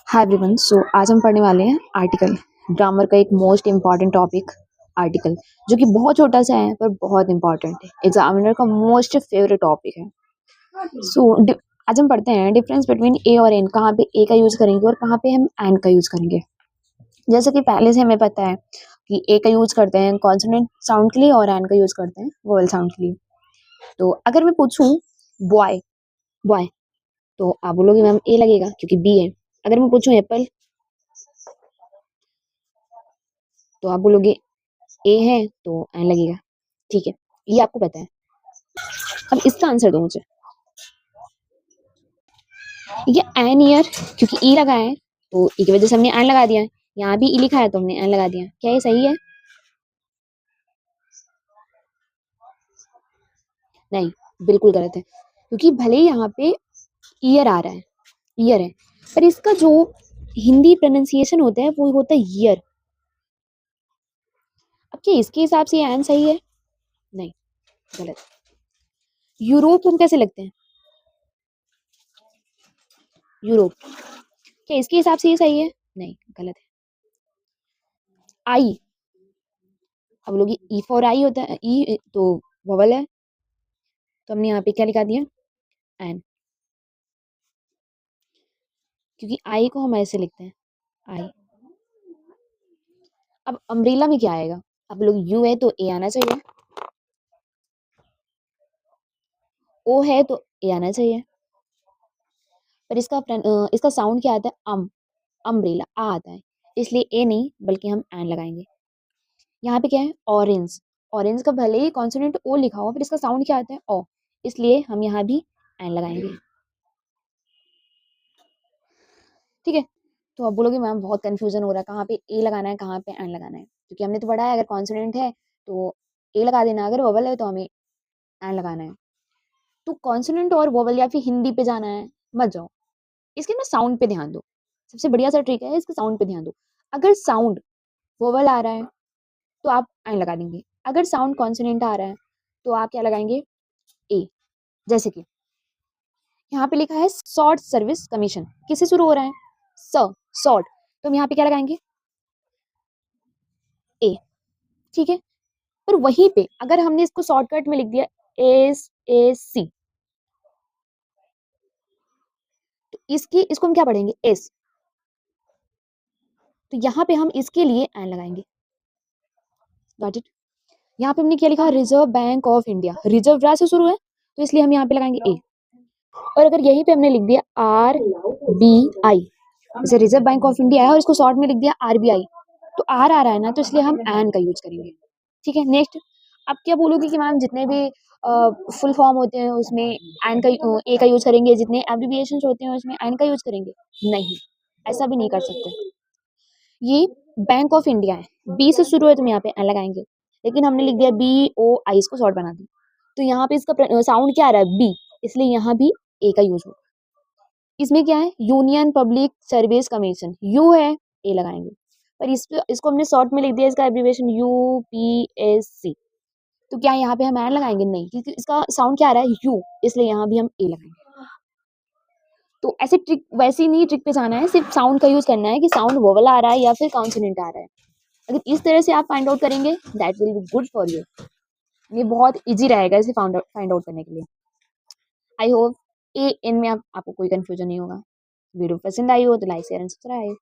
Hi everyone. आज हम पढ़ने वाले हैं आर्टिकल। ग्रामर का एक मोस्ट इम्पॉर्टेंट टॉपिक आर्टिकल, जो कि बहुत छोटा सा है पर बहुत इंपॉर्टेंट है। एग्जामिनर का मोस्ट फेवरेट टॉपिक है। सो आज हम पढ़ते हैं डिफरेंस बिटवीन ए और एन। कहाँ पे ए का यूज करेंगे और कहाँ पे हम एन का यूज करेंगे। जैसे कि पहले से हमें पता है कि ए का यूज करते हैं कॉन्सोनेंट साउंड के लिए और एन का यूज करते हैं वोवेल साउंड के लिए। तो अगर मैं पूछूं बॉय बॉय, तो आप बोलोगे मैम ए लगेगा क्योंकि बी है। अगर मैं पूछूं एप्पल, तो आप बोलोगे ए है तो एन लगेगा। ठीक है, ये आपको पता है। अब इसका आंसर दो मुझे। ये एन ईयर, क्योंकि ई लगा है तो ई की वजह से हमने एन लगा दिया है। यहाँ भी ई लिखा है तो हमने एन लगा दिया। क्या ये सही है? नहीं, बिल्कुल गलत है। क्योंकि भले ही यहाँ पे ईयर आ रहा है, ईयर है, पर इसका जो हिंदी प्रोनाउंसिएशन होता है वो होता है ईयर। अब क्या इसके हिसाब से एन सही है? नहीं, गलत। यूरोप हम कैसे लगते हैं? यूरोप, क्या इसके हिसाब से ये सही है? नहीं, गलत है। आई, अब लोग ई फॉर आई होता है, ई तो वोवल है, तो हमने यहाँ पे क्या लिखा दिया? एन। क्योंकि आई को हम ऐसे लिखते हैं, आई। अब अम्ब्रेला में क्या आएगा? अब लोग यू है तो ए आना चाहिए, ओ है तो ए आना चाहिए, पर इसका साउंड क्या आता है? अम्ब्रेला आ आता है, इसलिए ए नहीं बल्कि हम एन लगाएंगे। यहाँ पे क्या है? ऑरेंज। ऑरेंज का भले ही कॉन्सोनेंट ओ लिखा हुआ, पर इसका साउंड क्या आता है? ओ, इसलिए हम यहाँ भी एन लगाएंगे। ठीक है, तो अब बोलोगे मैम बहुत कंफ्यूजन हो रहा है, कहाँ पे ए लगाना है कहाँ पे एन लगाना है। क्योंकि हमने तो पढ़ा है अगर कॉन्सोनेंट है तो ए लगा देना, अगर वोवल है तो हमें एन लगाना है। तो कॉन्सोनेंट और वोवल या फिर हिंदी पे जाना है, मत जाओ। इसके ना साउंड पे ध्यान दो। सबसे बढ़िया सा ट्रिक है, इसके साउंड पे ध्यान दो। अगर साउंड वोवल आ रहा है तो आप एन लगा देंगे, अगर साउंड कॉन्सोनेंट आ रहा है तो आप क्या लगाएंगे? ए। जैसे कि यहाँ पे लिखा है शॉर्ट सर्विस कमीशन, किससे शुरू हो रहा है? स, शॉर्ट, तो हम यहाँ पे क्या लगाएंगे? ए। ठीक है, पर वहीं पे अगर हमने इसको शॉर्टकट में लिख दिया एस ए सी, तो इसको हम क्या पढ़ेंगे? एस। तो यहाँ पे हम इसके लिए एन लगाएंगे। Got it? यहाँ पे हमने क्या लिखा? Reserve bank of India, reserve रा से शुरू है तो इसलिए हम यहाँ पे लगाएंगे ए। और अगर यहीं पे हमने लिख दिया आर बी आई, जैसे रिजर्व बैंक ऑफ इंडिया है और इसको शॉर्ट में लिख दिया आरबीआई, तो आर आ रहा है ना, तो इसलिए हम एन का यूज करेंगे। ठीक है, नेक्स्ट। आप क्या बोलोगे कि मैम जितने भी फुल फॉर्म होते हैं उसमें एन का ए का यूज करेंगे, जितने एब्रिविएशंस होते हैं उसमें एन का यूज करेंगे? नहीं, ऐसा भी नहीं कर सकते। ये बैंक ऑफ इंडिया है, बी से शुरू है तो हम यहाँ पे एन लगाएंगे, लेकिन हमने लिख दिया बी ओ आई, इसको शॉर्ट बना दिया, तो यहाँ पे इसका साउंड क्या आ रहा है? बी, इसलिए यहाँ भी ए का यूज होगा। इसमें क्या है? Union public service commission, you है, ए लगाएंगे, पर इसको हमने शॉर्ट में लिख दिया, इसका एब्रिविएशन यूपीएससी, तो क्या यहाँ पे हम एन लगाएंगे? नहीं, क्योंकि इसका साउंड क्या आ रहा है? यू, इसलिए यहाँ भी हम ए लगाएंगे। तो ऐसे ट्रिक, वैसे ही नहीं ट्रिक पे जाना है, सिर्फ साउंड का यूज करना है कि साउंड वोवल आ रहा है या फिर कॉन्सोनेंट आ रहा है। अगर इस तरह से आप फाइंड आउट करेंगे that will be good for you. ये बहुत इजी रहेगा इसे फाइंड आउट करने के लिए। आई होप ए इन में आपको कोई कंफ्यूजन नहीं होगा। वीडियो पसंद आई हो तो लाइक शेयर एंड सब्सक्राइब।